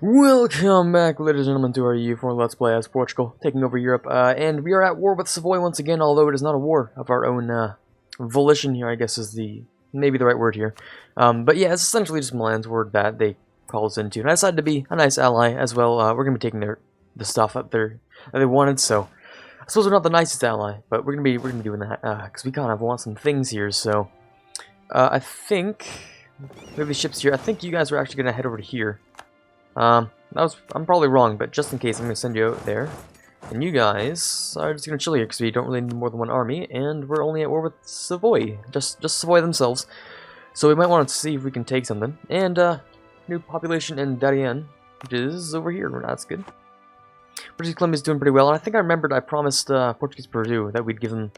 Welcome back, ladies and gentlemen, to our EU4 Let's Play as Portugal, taking over Europe, and we are at war with Savoy once again, although it is not a war of our own volition here, I guess is maybe the right word here. But yeah, it's essentially just Milan's word that they call us into, and I decided to be a nice ally as well. We're going to be taking the stuff that they wanted, so I suppose we're not the nicest ally, but we're going to be doing that, because we kind of want some things here, so I think, maybe the ship's here. I think you guys are actually going to head over to here. I'm probably wrong, but just in case, I'm going to send you out there. And you guys are just going to chill here, because we don't really need more than one army, and we're only at war with Savoy. Just Savoy themselves. So we might want to see if we can take something. And, new population in Darien, which is over here. That's good. Portuguese Colombia's doing pretty well, and I think I remembered I promised, Portuguese Peru that we'd give them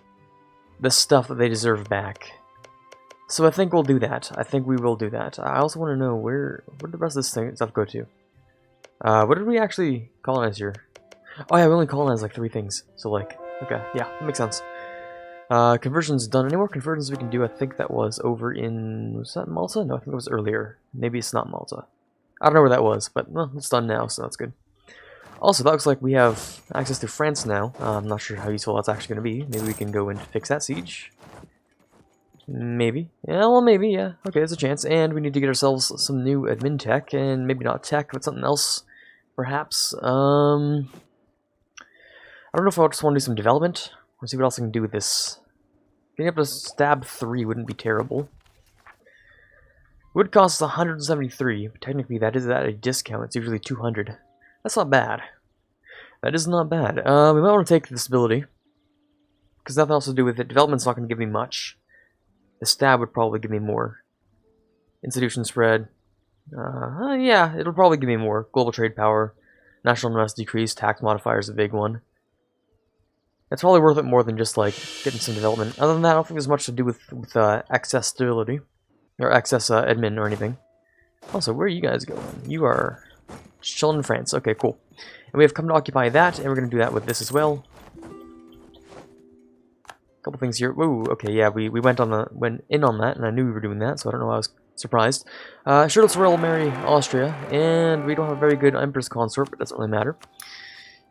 the stuff that they deserve back. So I think we'll do that. I think we will do that. I also want to know where did the rest of this stuff go to? What did we actually colonize here? Oh yeah, we only colonized like 3 things. So like, okay, yeah, that makes sense. Conversions done. Any more conversions we can do? I think that was over in, was that Malta? No, I think it was earlier. Maybe it's not Malta. I don't know where that was, but well, it's done now, so that's good. Also, that looks like we have access to France now. I'm not sure how useful that's actually going to be. Maybe we can go and fix that siege. Maybe. Yeah, well, maybe, yeah. Okay, there's a chance. And we need to get ourselves some new admin tech, and maybe not tech, but something else, perhaps. I don't know if I just want to do some development, or see what else I can do with this. Getting up to stab 3 wouldn't be terrible. It would cost us 173, but technically that is at a discount. It's usually 200. That's not bad. That is not bad. We might want to take this ability, because nothing else to do with it. Development's not going to give me much. The stab would probably give me more. Institution spread. Yeah, it'll probably give me more. Global trade power. National unrest decrease. Tax modifier is a big one. It's probably worth it more than just, like, getting some development. Other than that, I don't think there's much to do with excess stability. Or excess admin or anything. Also, where are you guys going? You are chilling in France. Okay, cool. And we have come to occupy that, and we're going to do that with this as well. Couple things here. Whoa, okay, yeah, we went in on that, and I knew we were doing that, so I don't know why I was surprised. Sure, let's Royal marry Austria, and we don't have a very good Empress Consort, but it doesn't really matter.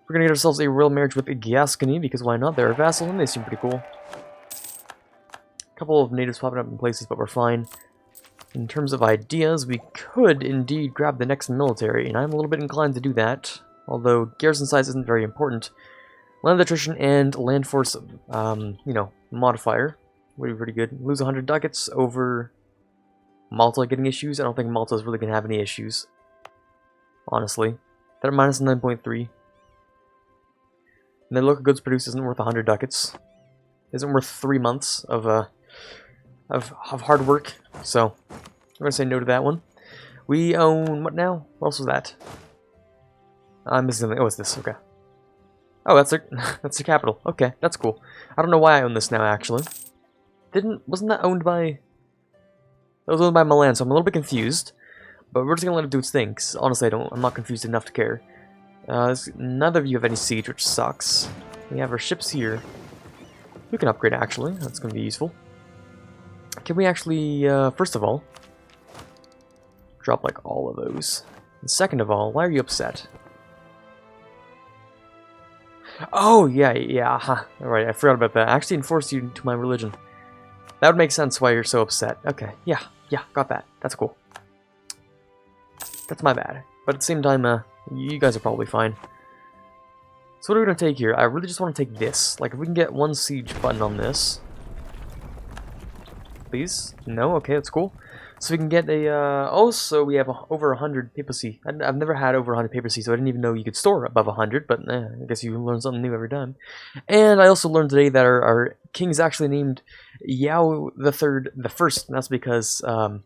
We're gonna get ourselves a royal marriage with Gascony, because why not? They're a vassal, and they seem pretty cool. A couple of natives popping up in places, but we're fine. In terms of ideas, we could indeed grab the next military, and I'm a little bit inclined to do that, although garrison size isn't very important. Land attrition and land force, you know, modifier would be pretty good. Lose 100 ducats over Malta getting issues. I don't think Malta's really going to have any issues, honestly. They're minus 9.3. And their local goods produced isn't worth 100 ducats. Isn't worth 3 months of hard work. So, I'm going to say no to that one. We own, what now? What else was that? I'm missing something. Oh, it's this. Okay. Oh, that's the capital. Okay, that's cool. I don't know why I own this now, actually. Wasn't that owned by... That was owned by Milan, so I'm a little bit confused. But we're just gonna let it do its thing, 'cause honestly, I'm not confused enough to care. Neither of you have any siege, which sucks. We have our ships here. We can upgrade, actually. That's gonna be useful. Can we actually, first of all, drop, like, all of those? And second of all, why are you upset? Oh, yeah, huh. Alright, I forgot about that. I actually enforced you to my religion. That would make sense why you're so upset. Okay, yeah, got that. That's cool. That's my bad. But at the same time, you guys are probably fine. So what are we going to take here? I really just want to take this. Like, if we can get 1 siege button on this. Please? No? Okay, that's cool. So we can get a, also we have over 100 papacy. I've never had over 100 papacy, so I didn't even know you could store above 100, but I guess you learn something new every time. And I also learned today that our king is actually named Yao the First, and that's because the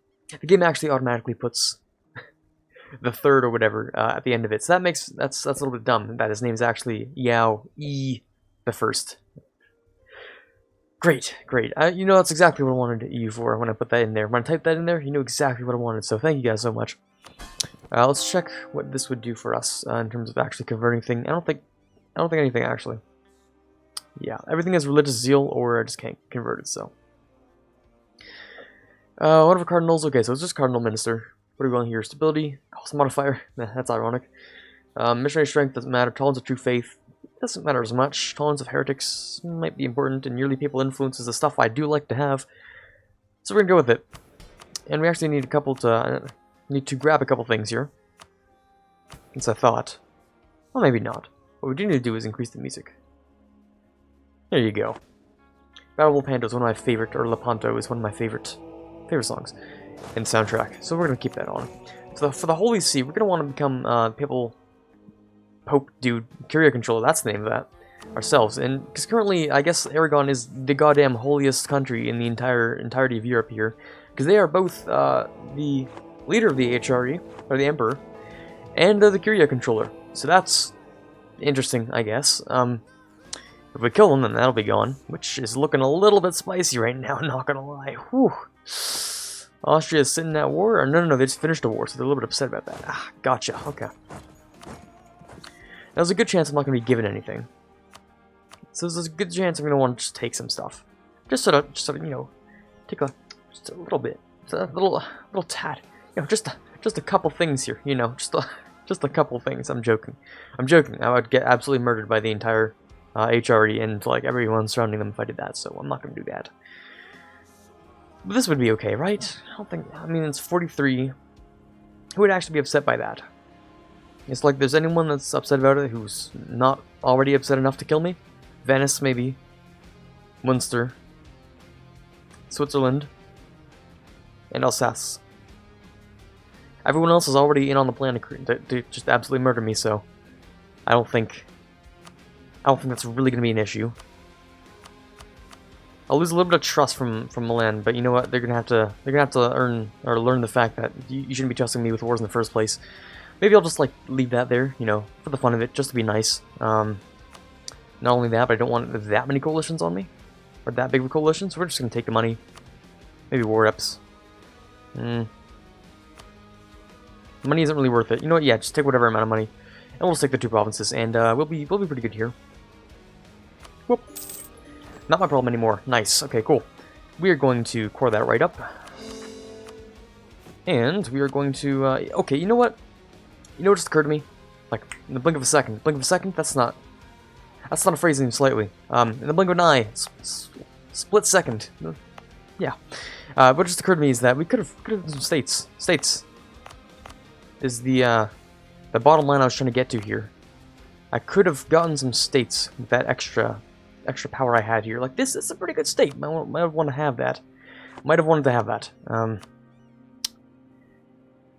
game actually automatically puts the third or whatever at the end of it. So that's a little bit dumb, that his name is actually Yao the First. Great. You know, that's exactly what I wanted EU4 when I put that in there. When I typed that in there, you knew exactly what I wanted, so thank you guys so much. Let's check what this would do for us in terms of actually converting things. I don't think anything, actually. Yeah, everything is religious zeal, or I just can't convert it, so. Whatever cardinals, okay, so it's just cardinal minister. What do we want here? Stability, cost modifier. That's ironic. Missionary strength doesn't matter. Tolerance of true faith doesn't matter as much. Tolerance of heretics might be important, and yearly papal influence is the stuff I do like to have. So we're gonna go with it. And we actually need need to grab a couple things here. Since I thought. Well, maybe not. What we do need to do is increase the music. There you go. Battle of Lepanto is one of my favorite, or Lepanto is one of my favorite songs in the soundtrack. So we're gonna keep that on. So for the Holy See, we're gonna want to become papal Pope dude Curia controller. That's the name of that ourselves. And because currently, I guess Aragon is the goddamn holiest country in the entirety of Europe here, because they are both the leader of the HRE or the Emperor and the Curia controller. So that's interesting, I guess. If we kill them, then that'll be gone, which is looking a little bit spicy right now, not gonna lie. Whew. Austria's sitting at war? Or no, they just finished a war, so they're a little bit upset about that. Ah, gotcha, okay. There's a good chance I'm not gonna be given anything. So there's a good chance I'm gonna want to just take some stuff. Just sort of, you know, take just a little bit. Just a little tad. You know, just a couple things here, you know, just a couple things. I'm joking. I would get absolutely murdered by the entire HRE and like everyone surrounding them if I did that, so I'm not gonna do that. But this would be okay, right? I mean, it's 43. Who would actually be upset by that? It's like there's anyone that's upset about it who's not already upset enough to kill me? Venice, maybe. Munster. Switzerland. And Alsace. Everyone else is already in on the plan to just absolutely murder me, so I don't think that's really gonna be an issue. I'll lose a little bit of trust from Milan, but you know what? They're gonna have to learn the fact that you shouldn't be trusting me with wars in the first place. Maybe I'll just like leave that there, you know, for the fun of it, just to be nice. Not only that, but I don't want that many coalitions on me, or that big of a coalition. So we're just gonna take the money. Maybe war reps. Money isn't really worth it. You know what? Yeah, just take whatever amount of money, and we'll just take the 2 provinces, and we'll be pretty good here. Whoop. Not my problem anymore. Nice. Okay, cool. We are going to core that right up, and we are going to. Okay, you know what? You know what just occurred to me? Like in the blink of a second. Blink of a second. That's not a phrasing slightly. In the blink of an eye. Split second. Yeah. What just occurred to me is that we could have some states. States is the bottom line I was trying to get to here. I could have gotten some states with that extra power I had here. Like this is a pretty good state. Might want to have that. Might have wanted to have that.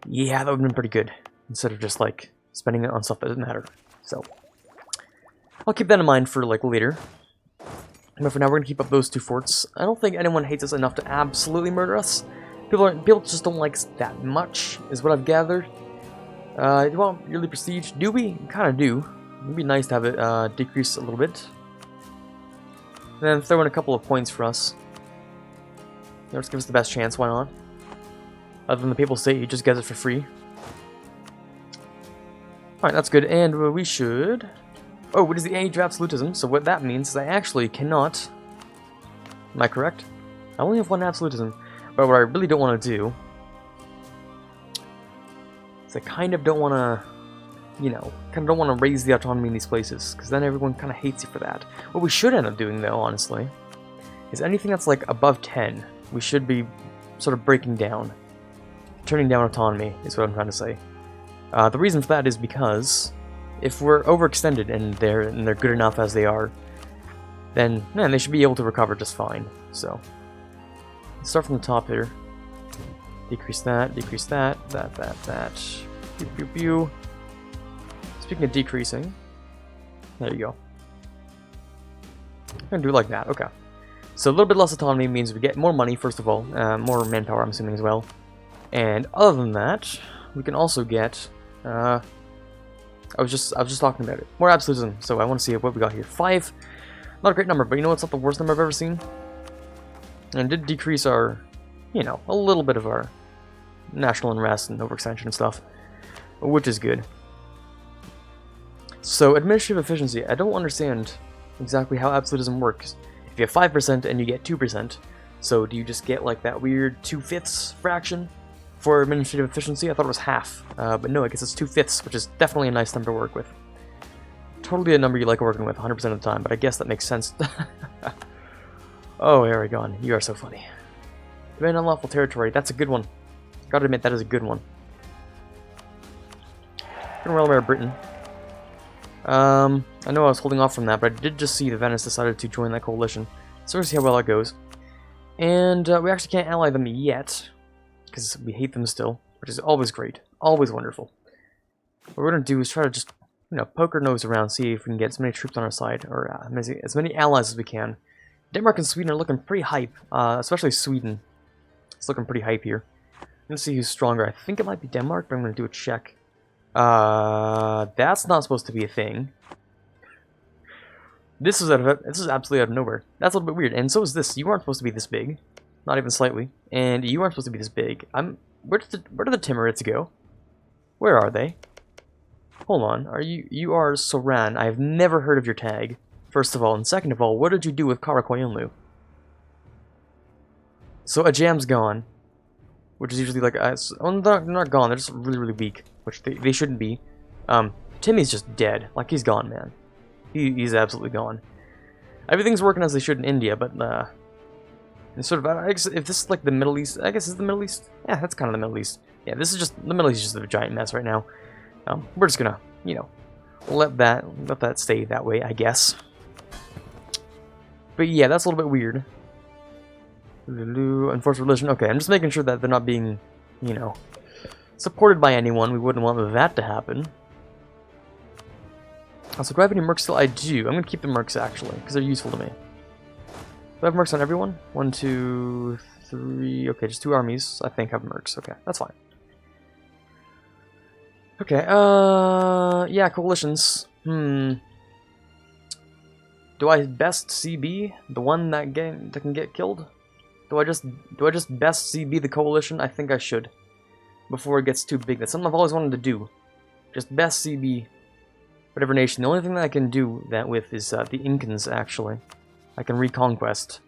Yeah, that would have been pretty good. Instead of just like spending it on stuff that doesn't matter. So I'll keep that in mind for like later. But for now, we're gonna keep up those 2 forts. I don't think anyone hates us enough to absolutely murder us. People just don't like us that much, is what I've gathered. Do you want yearly prestige? Do we? Kind of do. It'd be nice to have it decrease a little bit. And then throw in a couple of points for us. Let's give us the best chance, why not? Other than the Papal State, you just get it for free. Alright, that's good, and we should... Oh, what is the age of absolutism? So what that means is I actually cannot... Am I correct? I only have 1 absolutism, but what I really don't want to do... is I kind of don't want to... You know, kind of don't want to raise the autonomy in these places, because then everyone kind of hates you for that. What we should end up doing, though, honestly, is anything that's like above 10, we should be sort of breaking down. Turning down autonomy is what I'm trying to say. The reason for that is because if we're overextended and they're good enough as they are, then man, they should be able to recover just fine. So let's start from the top here. Decrease that, that. Pew, pew, pew. Speaking of decreasing, there you go. I'm gonna do it like that. Okay. So a little bit less autonomy means we get more money first of all, more manpower I'm assuming as well, and other than that, we can also get. I was just talking about it. More absolutism. So I want to see what we got here. 5. Not a great number, but you know what's not the worst number I've ever seen? And it did decrease our, you know, a little bit of our national unrest and overextension and stuff, which is good. So administrative efficiency. I don't understand exactly how absolutism works. If you have 5% and you get 2%, so do you just get like that weird 2/5 fraction for administrative efficiency. I thought it was half, but no, I guess it's 2/5, which is definitely a nice number to work with. Totally a number you like working with 100% of the time, but I guess that makes sense. Oh, Aragon, you are so funny. Demand unlawful territory, that's a good one. Gotta admit, that is a good one. Gonna realm Britain. I know I was holding off from that, but I did just see that Venice decided to join that coalition. So we'll see how well that goes. And we actually can't ally them yet, because we hate them still, which is always great. Always wonderful. What we're gonna do is try to just, you know, poke our nose around, see if we can get as many troops on our side, or as many allies as we can. Denmark and Sweden are looking pretty hype, especially Sweden. It's looking pretty hype here. Let's see who's stronger. I think it might be Denmark, but I'm going to do a check. That's not supposed to be a thing. This is absolutely out of nowhere. That's a little bit weird. And so is this. You aren't supposed to be this big, not even slightly. And you aren't supposed to be this big. Where did the Timurids go? Where are they? Hold on. You are Soran. I've never heard of your tag. First of all, and second of all, what did you do with Karakoyunlu? So Ajam's gone, which is usually like oh, they're not gone. They're just really, really weak, which they shouldn't be. Timmy's just dead. Like, he's gone, man. He's absolutely gone. Everything's working as they should in India, but it's sort of, I guess, if this is like the Middle East, I guess it's the Middle East. Yeah, that's kind of the Middle East. Yeah, this is just the Middle East is just a giant mess right now. We're just gonna, you know, let that stay that way, I guess. But yeah, that's a little bit weird. Enforced religion. Okay, I'm just making sure that they're not being, you know, supported by anyone. We wouldn't want that to happen. Also, do I have any mercs still? I do. I'm going to keep the mercs, actually, because they're useful to me. Do I have mercs on everyone? 1, 2, 3... Okay, just 2 armies, I think, have mercs. Okay, that's fine. Okay, yeah, coalitions. Do I best CB the one that can get killed? Do I just best CB the coalition? I think I should, before it gets too big. That's something I've always wanted to do. Just best CB whatever nation. The only thing that I can do that with is the Incans. Actually, I can reconquest,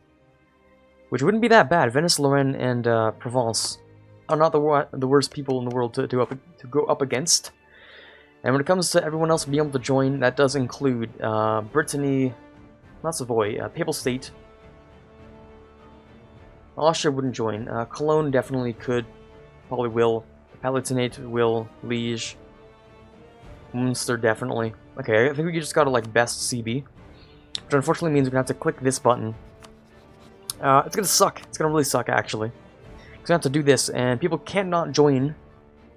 which wouldn't be that bad. Venice, Lorraine, and Provence are not the worst people in the world to go up against. And when it comes to everyone else being able to join, that does include Brittany. Not Savoy, Papal State. Austria wouldn't join. Cologne definitely could. Probably will. Palatinate will. Liege. Munster definitely. Okay, I think we just gotta like best CB. Which unfortunately means we're gonna have to click this button. It's gonna suck. It's gonna really suck, actually. Because I have to do this, and people can't not join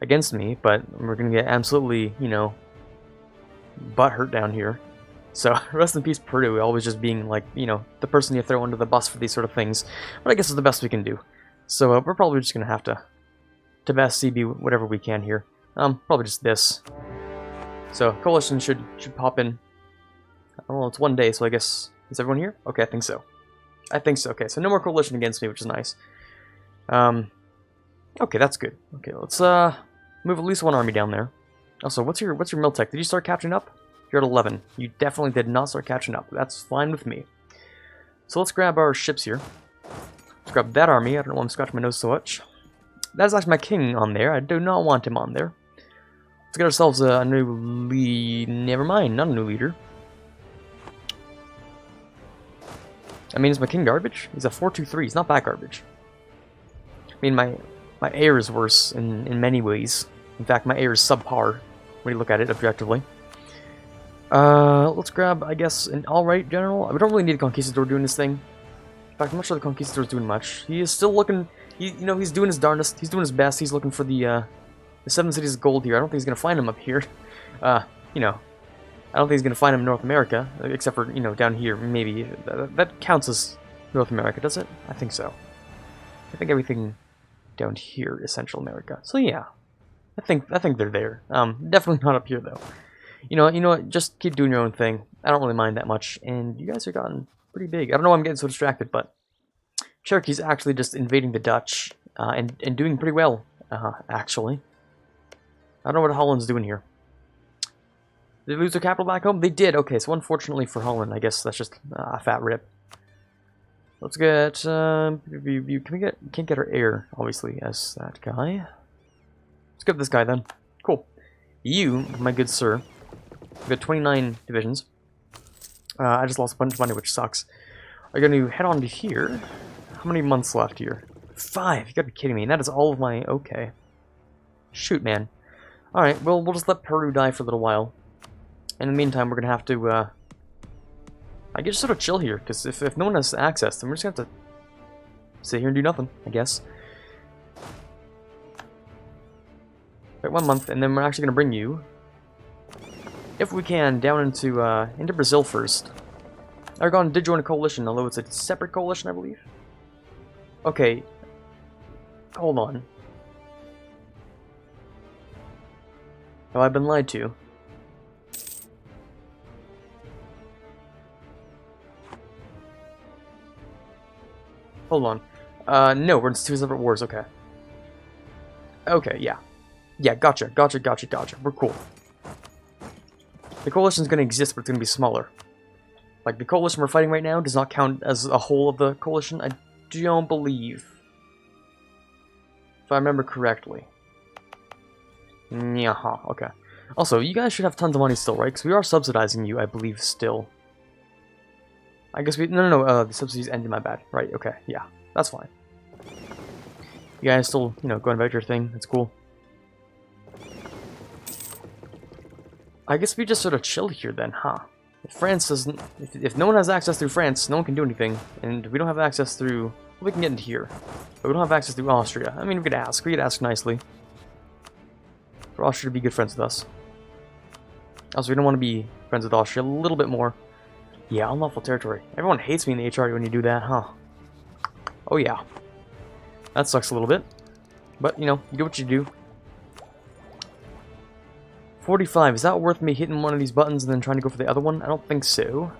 against me, but we're gonna get absolutely, you know, butt hurt down here. So, rest in peace, Purdue, always just being, like, you know, the person you throw under the bus for these sort of things. But I guess it's the best we can do. So, we're probably just going to have to best CB whatever we can here. Probably just this. So, coalition should pop in. Well, it's 1 day, so I guess... Is everyone here? Okay, I think so. I think so. Okay, so no more coalition against me, which is nice. Okay, that's good. Okay, let's, move at least 1 army down there. Also, what's your Miltech? Did you start catching up? You're at 11. You definitely did not start catching up. That's fine with me. So let's grab our ships here. Let's grab that army. I don't know why I'm scratching my nose so much. That's actually my king on there. I do not want him on there. Let's get ourselves a new lead. Never mind, not a new leader. I mean, is my king garbage? He's a 4-2-3. He's not that garbage. I mean, my heir is worse in many ways. In fact, my heir is subpar when you look at it objectively. Let's grab, I guess, an alright general. We don't really need a conquistador doing this thing. In fact, I'm not sure the conquistador is doing much. He is still looking, you know, he's doing his darndest. He's doing his best. He's looking for the 7 cities of gold here. I don't think he's going to find them up here. You know, I don't think he's going to find them in North America, except for, you know, down here, maybe. That counts as North America, does it? I think so. I think everything down here is Central America. So, yeah. I think they're there. Definitely not up here, though. You know what, just keep doing your own thing. I don't really mind that much, and you guys are gotten pretty big. I don't know why I'm getting so distracted, but Cherokee's actually just invading the Dutch, and doing pretty well, actually. I don't know what Holland's doing here. Did they lose their capital back home? They did, okay, so unfortunately for Holland, I guess that's just a fat rip. Let's get, can't get our heir, obviously, as that guy. Skip this guy then. Cool. You, my good sir, you've got 29 divisions. I just lost a bunch of money, which sucks. Are going to head on to here. How many months left here? 5. You gotta be kidding me. And that is all of my... Okay. Shoot, man. Alright, well, we'll just let Peru die for a little while. In the meantime, we're gonna have to, I guess sort of chill here, because if no one has access, then we're just gonna have to sit here and do nothing, I guess. Wait 1 month, and then we're actually gonna bring you, if we can, down into Brazil first. Aragon did join a coalition, although it's a separate coalition, I believe. Okay. Hold on. Have I been lied to? Hold on. No, we're in 2 separate wars, okay. Okay, yeah. Yeah, gotcha. We're cool. The coalition's gonna exist, but it's gonna be smaller. Like, the coalition we're fighting right now does not count as a whole of the coalition, I don't believe. If I remember correctly. Nyaha, okay. Also, you guys should have tons of money still, right? Because we are subsidizing you, I believe, still. I guess we... No, the subsidies ended, my bad. Right, okay, yeah. That's fine. You guys still, you know, going about your thing. That's cool. I guess we just sort of chill here then, huh? If France doesn't... If no one has access through France, no one can do anything. And we don't have access through... Well, we can get into here. But we don't have access through Austria. I mean, we could ask. We could ask nicely. For Austria to be good friends with us. Also, we don't want to be friends with Austria a little bit more. Yeah, unlawful territory. Everyone hates me in the HR when you do that, huh? Oh yeah. That sucks a little bit. But, you know, you do what you do. 45. Is that worth me hitting one of these buttons and then trying to go for the other one? I don't think so.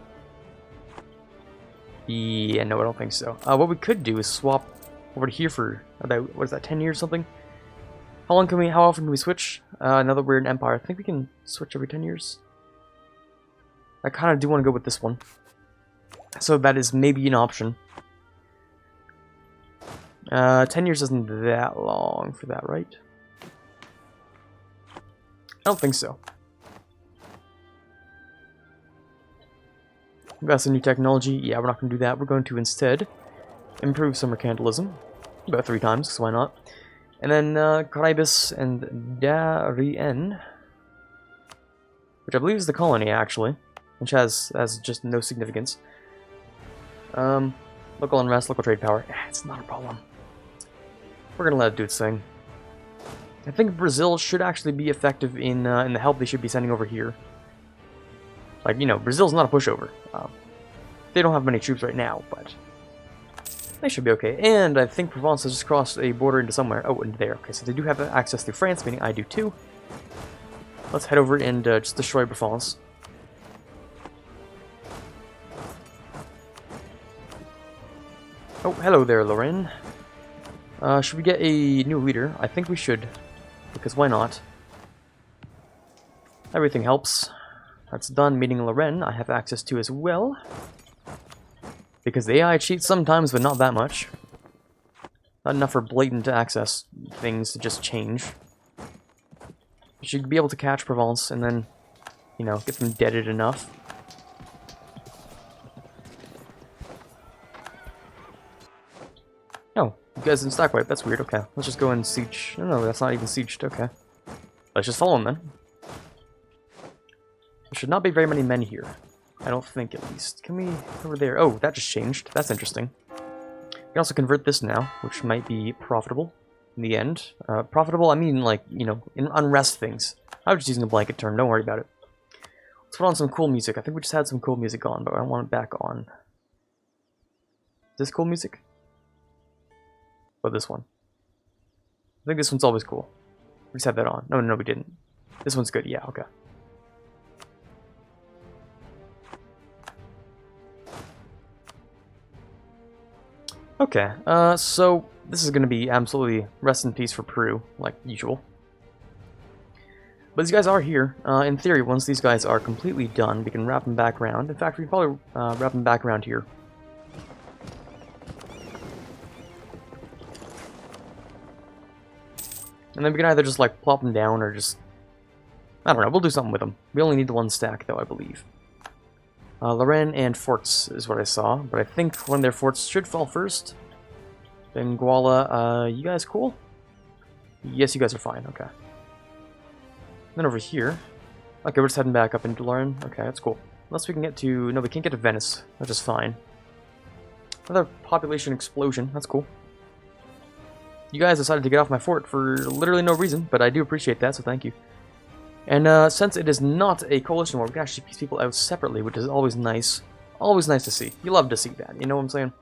Yeah, no, I don't think so. What we could do is swap over to here for about, what is that, 10 years or something? How often can we switch? Now that we're an empire, I think we can switch every 10 years. I kind of do want to go with this one. So that is maybe an option. 10 years isn't that long for that, right? I don't think so. Invest in new technology. Yeah, we're not going to do that. We're going to instead improve some mercantilism. About 3 times, because why not? And then Quarbit and Darien, which I believe is the colony, actually. Which has just no significance. Local unrest, local trade power. It's not a problem. We're going to let it do its thing. I think Brazil should actually be effective in the help they should be sending over here. Like, you know, Brazil's not a pushover. They don't have many troops right now, but they should be okay. And I think Provence has just crossed a border into somewhere. Oh, into there. Okay, so they do have access through France, meaning I do too. Let's head over and just destroy Provence. Oh, hello there, Lorraine. Should we get a new leader? I think we should. Because why not? Everything helps. That's done. Meeting Lorraine, I have access to as well. Because the AI cheats sometimes, but not that much. Not enough for blatant access things to just change. You should be able to catch Provence and then, you know, get them deaded enough. Oh, you guys didn't stack wipe. That's weird. Okay, let's just go and siege. No, that's not even sieged. Okay. Let's just follow him then. There should not be very many men here. I don't think, at least. Can we... over there? Oh, that just changed. That's interesting. We can also convert this now, which might be profitable in the end. Profitable, I mean, like, you know, in unrest things. I was just using a blanket term. Don't worry about it. Let's put on some cool music. I think we just had some cool music on, but I want it back on. Is this cool music? Oh, this one. I think this one's always cool. We just had that on. No, we didn't. This one's good. Yeah, okay. Okay, so this is going to be absolutely rest in peace for Peru, like usual. But these guys are here. In theory, once these guys are completely done, we can wrap them back around. In fact, we can probably wrap them back around here. And then we can either just, like, plop them down or just... I don't know, we'll do something with them. We only need the one stack, though, I believe. Lorraine and forts is what I saw, but I think one of their forts should fall first. Benguela, you guys cool? Yes, you guys are fine, okay. Then over here... Okay, we're just heading back up into Lorraine. Okay, that's cool. Unless we can get to... No, we can't get to Venice, which is fine. Another population explosion, that's cool. You guys decided to get off my fort for literally no reason, but I do appreciate that, so thank you. And since it is not a coalition war, we can actually piece people out separately, which is always nice. Always nice to see. You love to see that, you know what I'm saying?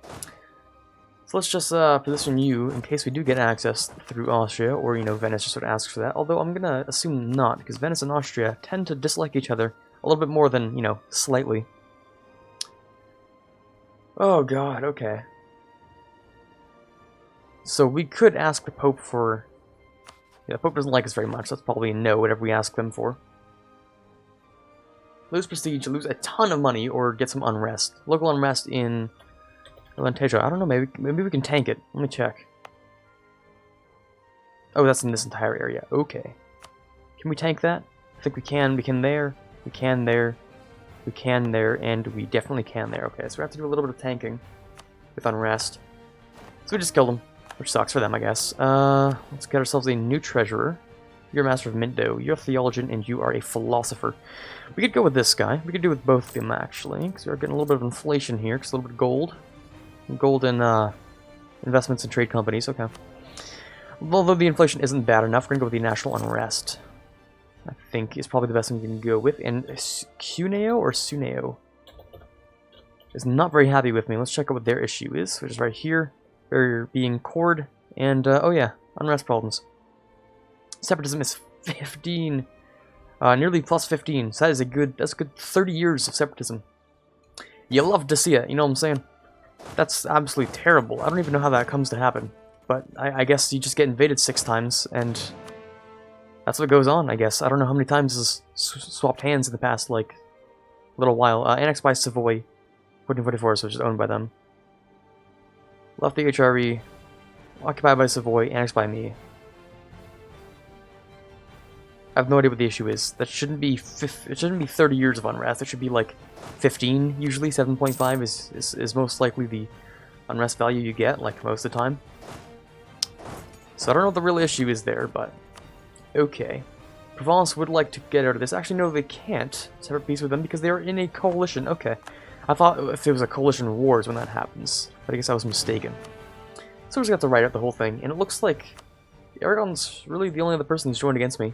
So let's just position you in case we do get access through Austria, or, you know, Venice just sort of asks for that. Although I'm gonna assume not, because Venice and Austria tend to dislike each other a little bit more than, you know, slightly. Oh god, okay. So we could ask the Pope for... Yeah, the Pope doesn't like us very much, so that's probably a no, whatever we ask them for. Lose prestige, lose a ton of money, or get some unrest. Local unrest in Alentejo. I don't know, maybe we can tank it. Let me check. Oh, that's in this entire area. Okay. Can we tank that? I think we can. We can there. We can there. We can there, and we definitely can there. Okay, so we have to do a little bit of tanking with unrest. So we just killed them. Which sucks for them, I guess. Let's get ourselves a new treasurer. You're a master of mint dough. You're a theologian, and you are a philosopher. We could go with this guy. We could do with both of them, actually, because we're getting a little bit of inflation here. Because a little bit of gold. Gold in investments in trade companies. Okay. Although the inflation isn't bad enough, we're going to go with the national unrest. I think is probably the best thing we can go with. And Cuneo or Suneo is not very happy with me. Let's check out what their issue is, which is right here. They're being cored, and, oh yeah, unrest problems. Separatism is 15, nearly plus 15, so that's a good 30 years of separatism. You love to see it, you know what I'm saying? That's absolutely terrible. I don't even know how that comes to happen, but I guess you just get invaded 6 times, and that's what goes on, I guess. I don't know how many times this swapped hands in the past, like, little while. Annexed by Savoy, 1444, which is owned by them. Left the HRE, occupied by Savoy, annexed by me. I have no idea what the issue is. That shouldn't be it shouldn't be 30 years of unrest. It should be like 15 usually. 7.5 is most likely the unrest value you get, like most of the time. So I don't know what the real issue is there, but okay. Provence would like to get out of this. Actually, no, they can't. Separate peace with them because they are in a coalition. Okay. I thought if there was a coalition wars when that happens, but I guess I was mistaken. So we just got to write out the whole thing, and it looks like Aragon's really the only other person who's joined against me.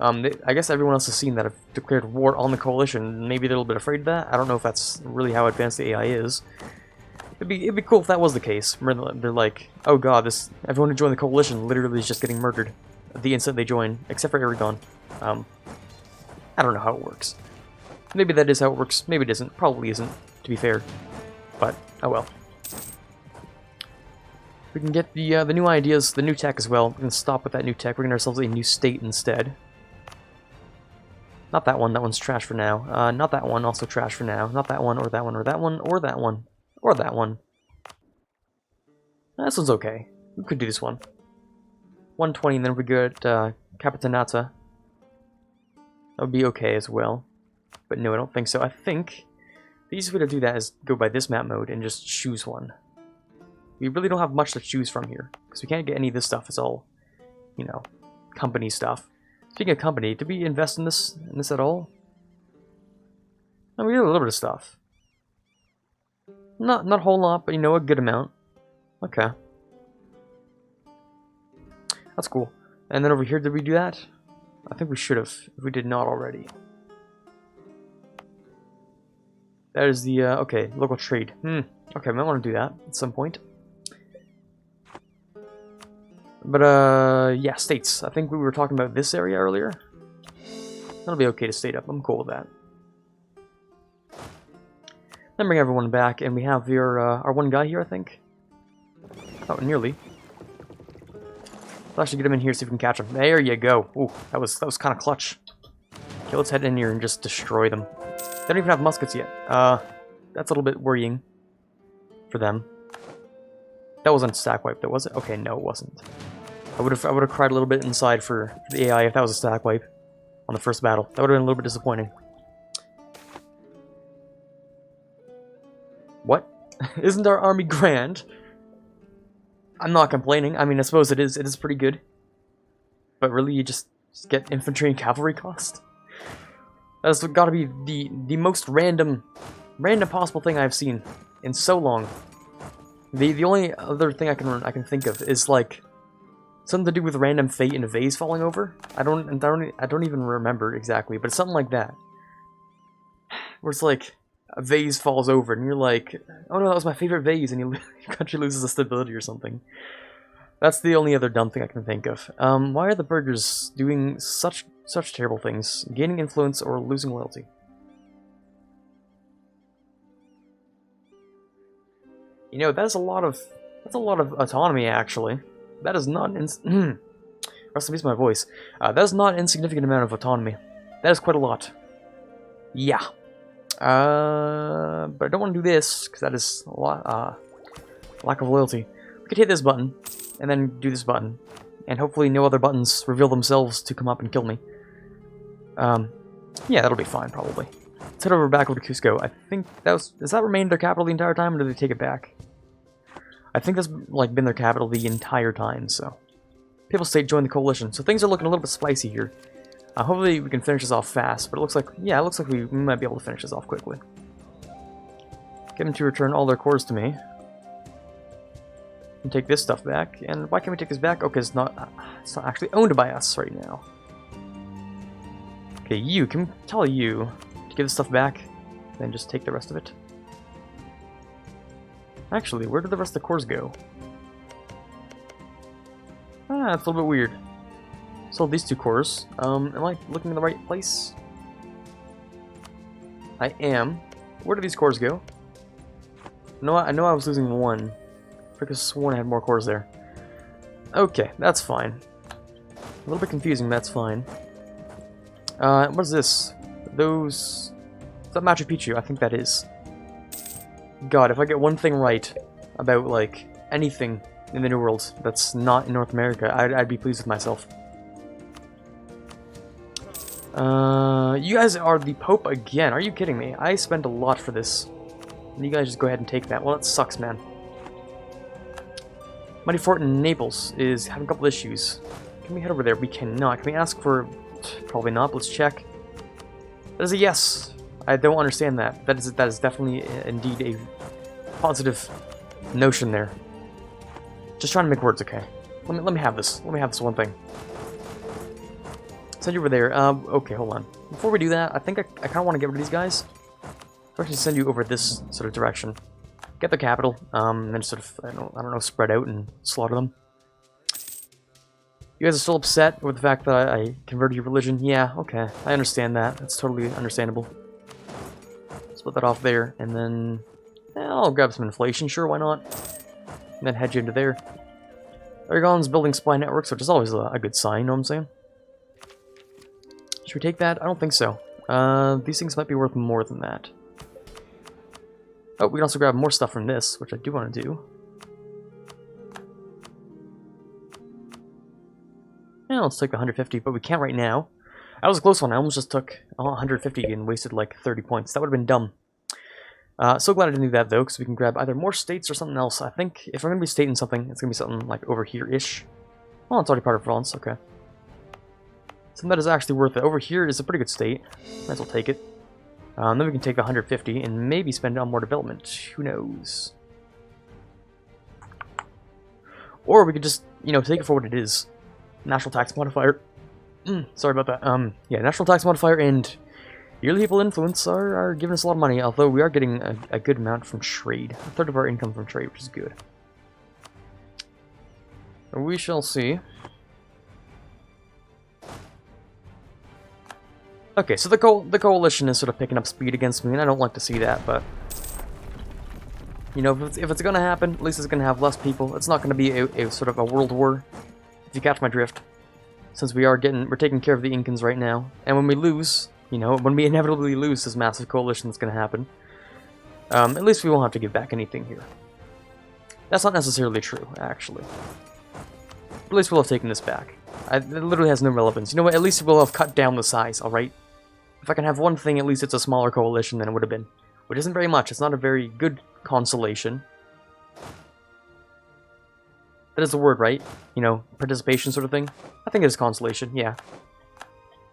I guess everyone else has seen that I've declared war on the coalition. Maybe they're a little bit afraid of that. I don't know if that's really how advanced the AI is. It'd be cool if that was the case. They're like, oh god, everyone who joined the coalition literally is just getting murdered the instant they join, except for Aragon. I don't know how it works. Maybe that is how it works. Maybe it isn't. Probably isn't, to be fair. But, oh well. We can get the new ideas, the new tech as well. We can stop with that new tech. We're getting ourselves a new state instead. Not that one. That one's trash for now. Not that one. Also trash for now. Not that one, or that one, or that one, or that one, or that one. This one's okay. We could do this one. 120, and then we get Capitanata. That would be okay as well. But no, I don't think so. I think the easiest way to do that is go by this map mode and just choose one. We really don't have much to choose from here, because we can't get any of this stuff. It's all, you know, company stuff. Speaking of company, did we invest in this at all? No, we did a little bit of stuff. Not a whole lot, but you know, a good amount. Okay. That's cool. And then over here, did we do that? I think we should have, if we did not already. That is the, okay, local trade. Okay, I might want to do that at some point. But, yeah, states. I think we were talking about this area earlier. That'll be okay to state up. I'm cool with that. Then bring everyone back, and we have our one guy here, I think. Oh, nearly. Let's actually get him in here, see if we can catch him. There you go. Ooh, that was kind of clutch. Okay, let's head in here and just destroy them. They don't even have muskets yet. That's a little bit worrying for them. That wasn't stack wipe, though, was it? Okay, no, it wasn't. I would have cried a little bit inside for the AI if that was a stack wipe on the first battle. That would have been a little bit disappointing. What? Isn't our army grand? I'm not complaining. I mean, I suppose it is. It is pretty good. But really, you just get infantry and cavalry cost? That's got to be the most random possible thing I've seen in so long. The only other thing I can think of is like something to do with random fate and a vase falling over. I don't even remember exactly, but it's something like that. Where it's like a vase falls over and you're like, oh no, that was my favorite vase, and your country loses a stability or something. That's the only other dumb thing I can think of. Why are the burghers doing such terrible things? Gaining influence or losing loyalty? You know, that's a lot of autonomy, actually. That is not rest in peace, my voice. That is not an insignificant amount of autonomy. That is quite a lot. Yeah. But I don't want to do this because that is a lot, lack of loyalty. We could hit this button and then do this button, and hopefully no other buttons reveal themselves to come up and kill me. Yeah, that'll be fine probably. Let's head over back over to Cusco. I think does that remain their capital the entire time, or did they take it back? I think that's like been their capital the entire time. So, Papal State joined the coalition. So things are looking a little bit spicy here. Hopefully we can finish this off fast. But it looks like we might be able to finish this off quickly. Get them to return all their cores to me. And take this stuff back. And why can't we take this back? Oh, because it's not actually owned by us right now. Okay, you can tell you to give this stuff back, then just take the rest of it. Actually, where did the rest of the cores go? Ah, it's a little bit weird. Sold these 2 cores. Am I looking in the right place? I am. Where do these cores go? No, I know I was losing 1. I could have sworn I had more cores there. Okay, that's fine. A little bit confusing, but that's fine. What is this? Is that Machu Picchu? I think that is. God, if I get one thing right about, like, anything in the New World that's not in North America, I'd be pleased with myself. You guys are the Pope again. Are you kidding me? I spent a lot for this. And you guys just go ahead and take that. Well, that sucks, man. Mighty Fort in Naples is having a couple issues. Can we head over there? We cannot. Can we ask for... Probably not. Let's check. That is a yes. I don't understand that. That is definitely indeed a positive notion there. Just trying to make words, okay? Let me have this. Let me have this one thing. Send you over there. Okay, hold on. Before we do that, I think I kind of want to get rid of these guys. So actually send you over this sort of direction. Get the capital, and then sort of I don't know, spread out and slaughter them. You guys are still upset with the fact that I converted your religion? Yeah, okay. I understand that. That's totally understandable. Split that off there, and then I'll grab some inflation, sure, why not? And then head you into there. Aragon's building spy networks, which is always a good sign, you know what I'm saying? Should we take that? I don't think so. These things might be worth more than that. Oh, we can also grab more stuff from this, which I do want to do. Yeah, let's take the 150, but we can't right now. That was a close one. I almost just took 150 and wasted like 30 points. That would have been dumb. So glad I didn't do that, though, because we can grab either more states or something else. I think if I'm going to be stating something, it's going to be something like over here-ish. Well, it's already part of France. Okay. Something that is actually worth it. Over here is a pretty good state. Might as well take it. Then we can take the 150 and maybe spend it on more development. Who knows? Or we could just, you know, take it for what it is. National tax modifier. Sorry about that. Yeah, national tax modifier and yearly people influence are giving us a lot of money, although we are getting a good amount from trade. A third of our income from trade, which is good. We shall see. Okay, so the coalition is sort of picking up speed against me, and I don't like to see that, but... You know, if it's gonna happen, at least it's gonna have less people. It's not gonna be a sort of a world war, if you catch my drift. Since we're taking care of the Incans right now. And when we lose, you know, when we inevitably lose this massive coalition that's gonna happen, at least we won't have to give back anything here. That's not necessarily true, actually. at least we'll have taken this back. It literally has no relevance. You know what? At least we'll have cut down the size, alright? If I can have one thing, at least it's a smaller coalition than it would have been. Which isn't very much. It's not a very good consolation. That is the word, right? You know, participation sort of thing. I think it's consolation, yeah.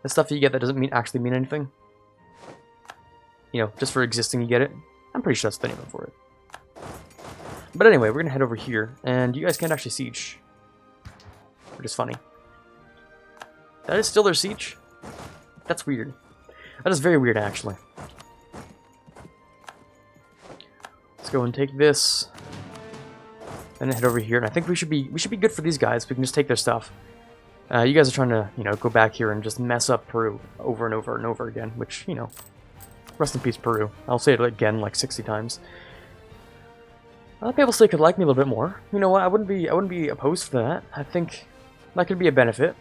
The stuff that you get that doesn't actually mean anything. You know, just for existing you get it. I'm pretty sure that's the name for it. But anyway, we're gonna head over here, and you guys can't actually siege. Which is funny. That is still their siege? That's weird. That is very weird, actually. Let's go and take this. And then head over here, and I think we should be good for these guys. We can just take their stuff. You guys are trying to, you know, go back here and just mess up Peru over and over and over again, which, you know, rest in peace, Peru. I'll say it again like 60 times. People still could like me a little bit more. You know what? I wouldn't be opposed to that. I think that could be a benefit.